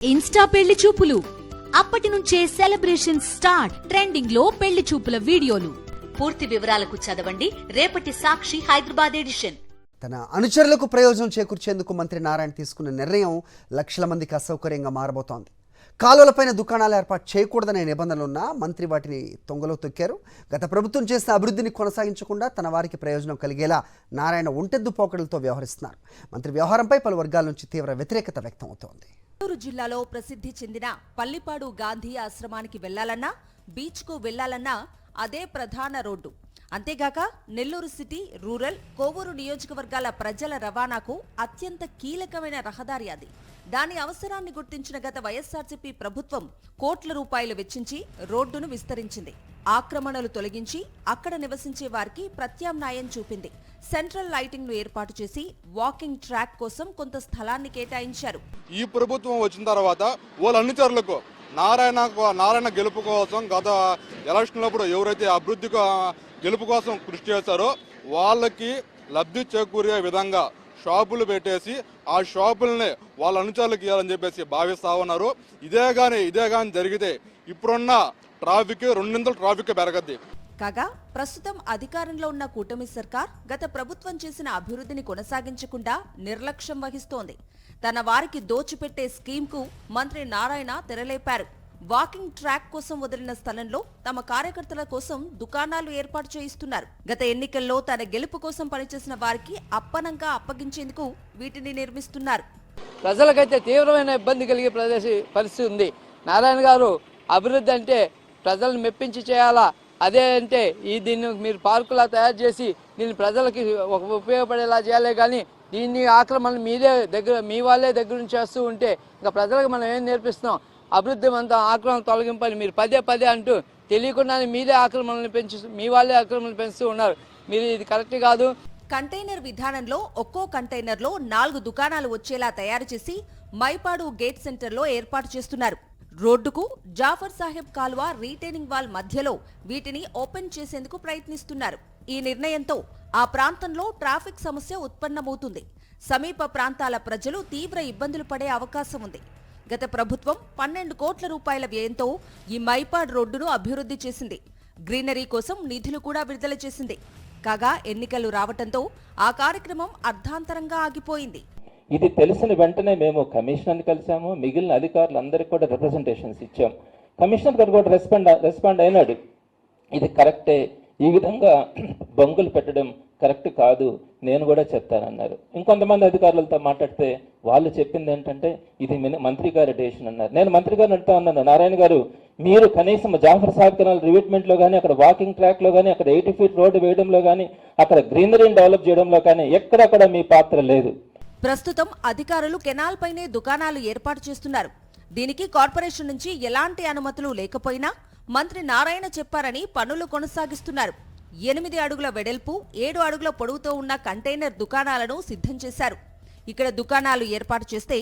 Insta పెళ్లి చూపులు అప్పటి నుంచే సెలబ్రేషన్ స్టార్ట్. ట్రెండింగ్ లో పెళ్లి చూపుల వీడియోలు. పూర్తి వివరాలకు చదవండి రేపటి సాక్షి హైదరాబాద్ ఎడిషన్. తన అనుచరులకు ప్రయోజనం చేకూర్చేందుకు మంత్రి నారాయణ తీసుకున్న నిర్ణయం లక్షల మందికి అసౌకర్యంగా మారబోతోంది. కాలువలపైన దుకాణాలు ఏర్పాటు చేయకూడదనే నిబంధనలున్నా మంత్రి వాటిని తొంగలో తొక్కారు. గత ప్రభుత్వం చేసిన అభివృద్ధిని కొనసాగించకుండా తన వారికి ప్రయోజనం కలిగేలా నారాయణ ఒంటెద్దు పోకడలతో వ్యవహరిస్తున్నారు. మంత్రి వ్యవహారంపై పలు వర్గాల నుంచి తీవ్ర వ్యతిరేకత వ్యక్తమవుతోంది. నెల్లూరు జిల్లాలో ప్రసిద్ధి చెందిన పల్లిపాడు గాంధీ ఆశ్రమానికి వెళ్లాలన్నా, బీచ్కు వెళ్లాలన్నా అదే ప్రధాన రోడ్డు. అంతేగాక నెల్లూరు సిటీ, రూరల్, కోవూరు నియోజకవర్గాల ప్రజల రవాణాకు అత్యంత కీలకమైన రహదారి అది. దాని అవసరాన్ని గుర్తించిన గత వైఎస్ఆర్సీపీ ప్రభుత్వం కోట్ల రూపాయలు వెచ్చించి రోడ్డును విస్తరించింది. ఆక్రమణలు తొలగించి అక్కడ నివసించే వారికి ప్రత్యామ్నాయం చూపింది. సెంట్రల్ లైటింగ్ ను ఏర్పాటు చేసి వాకింగ్ ట్రాక్ కోసం కొంత స్థలాన్ని కేటాయించారు. ఈ ప్రభుత్వం వచ్చిన తర్వాత వాళ్ళ అనుచరులకు నారాయణ గెలుపు కోసం గత ఎలక్షన్లప్పుడు ఎవరైతే అభివృద్ధి గెలుపు కోసం కృషి చేశారో వాళ్ళకి లబ్ధి చేకూరే విధంగా షాపులు పెట్టేసి ఆ షాపుల్ని వాళ్ళ అనుచరులకు ఇవ్వాలని చెప్పేసి భావిస్తా ఉన్నారు. ఇదే కానీ జరిగితే ఇప్పుడున్న ట్రాఫిక్ రెండింతలు ట్రాఫిక్ పెరగద్ది. కాగా ప్రస్తుతం అధికారంలో ఉన్న కూటమి సర్కార్ గత ప్రభుత్వం చేసిన అభివృద్ధిని కొనసాగించకుండా నిర్లక్ష్యం వహిస్తోంది. తన వారికి దోచిపెట్టే స్కీమ్కు మంత్రి నారాయణ తెరలేపారు. వాకింగ్ ట్రాక్ కోసం వదిలిన స్థలంలో తమ కార్యకర్తల కోసం దుకాణాలు ఏర్పాటు చేయిస్తున్నారు. గత ఎన్నికల్లో తన గెలుపు కోసం పనిచేసిన వారికి అప్పనంగా అప్పగించేందుకు వీటిని నిర్మిస్తున్నారు. ప్రజలకైతే తీవ్రమైన ఇబ్బంది కలిగే పరిస్థితి ఉంది. నారాయణ గారు అభివృద్ధి అంటే ప్రజలను మెప్పించి చేయాలా, అదే అంటే దీన్ని మీరు పార్కులా తయారు చేసి దీన్ని ప్రజలకి ఉపయోగపడేలా చేయాలి. కానీ దీన్ని ఆక్రమణ మీ వాళ్ళే దగ్గర నుంచి చేస్తూ ఉంటే ఇంకా ప్రజలకు మనం ఏం నేర్పిస్తున్నాం? అభివృద్ధి అంతా ఆక్రమణ తొలగింపని మీరు పదే అంటూ తెలియకుండానే మీరే ఆక్రమణలు మీ వాళ్ళే ఆక్రమణలు పెంచుతూ ఉన్నారు. మీరు ఇది కరెక్ట్ కాదు. కంటైనర్ విధానంలో ఒక్కో కంటైనర్లో 4 దుకాణాలు వచ్చేలా తయారు చేసి మైపాడు గేట్ సెంటర్లో ఏర్పాటు చేస్తున్నారు. రోడ్డుకు జాఫర్ సాహెబ్ కాల్వా రీటైనింగ్ వాల్ మధ్యలో వీటిని ఓపెన్ చేసేందుకు ప్రయత్నిస్తున్నారు. ఈ నిర్ణయంతో ఆ ప్రాంతంలో ట్రాఫిక్ సమస్య ఉత్పన్నమవుతుంది. సమీప ప్రాంతాల ప్రజలు తీవ్ర ఇబ్బందులు పడే అవకాశం ఉంది. గత ప్రభుత్వం 12 కోట్ల రూపాయల వ్యయంతో ఈ మైపాడ్ రోడ్డును అభివృద్ధి చేసింది. గ్రీనరీ కోసం నిధులు కూడా విడుదల చేసింది. కాగా ఎన్నికలు రావటంతో ఆ కార్యక్రమం అర్ధాంతరంగా ఆగిపోయింది. ఇది తెలిసిన వెంటనే మేము కమిషనర్ని కలిసాము, మిగిలిన అధికారులందరికీ కూడా రిప్రజెంటేషన్స్ ఇచ్చాం. కమిషనర్ గారు కూడా రెస్పాండ్ అయినాడు. ఇది కరెక్టే, ఈ విధంగా బంకులు పెట్టడం కరెక్ట్ కాదు, నేను కూడా చెప్తానన్నారు. ఇంకొంతమంది అధికారులతో మాట్లాడితే వాళ్ళు చెప్పింది ఏంటంటే ఇది మంత్రి గారి డెసిషన్ అన్నారు. నేను మంత్రి గారిని అడుగుతా ఉన్నాను, నారాయణ గారు మీరు కనీసం జాఫర్ సాహెబ్ కెనాల్ రివిట్మెంట్లో కానీ, అక్కడ వాకింగ్ ట్రాక్లో కానీ, అక్కడ 80 ఫీట్ రోడ్డు వేయడంలో కానీ, అక్కడ గ్రీనరీని డెవలప్ చేయడంలో కానీ ఎక్కడక్కడ మీ పాత్ర లేదు. ప్రస్తుతం అధికారులు కెనాల్ పైనే దుకాణాలు ఏర్పాటు చేస్తున్నారు. దీనికి కార్పొరేషన్ నుంచి ఎలాంటి అనుమతులు లేకపోయినా మంత్రి నారాయణ చెప్పారని పనులు కొనసాగిస్తున్నారు. 8 అడుగుల వెడల్పు, 7 అడుగుల పొడవుతో ఉన్న కంటైనర్ దుకాణాలను సిద్ధం చేశారు. ఇక్కడ దుకాణాలు ఏర్పాటు చేస్తే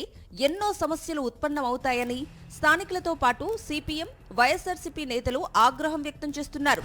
ఎన్నో సమస్యలు ఉత్పన్నమవుతాయని స్థానికులతో పాటు సిపిఎం, వైఎస్ఆర్సీపీ నేతలు ఆగ్రహం వ్యక్తం చేస్తున్నారు.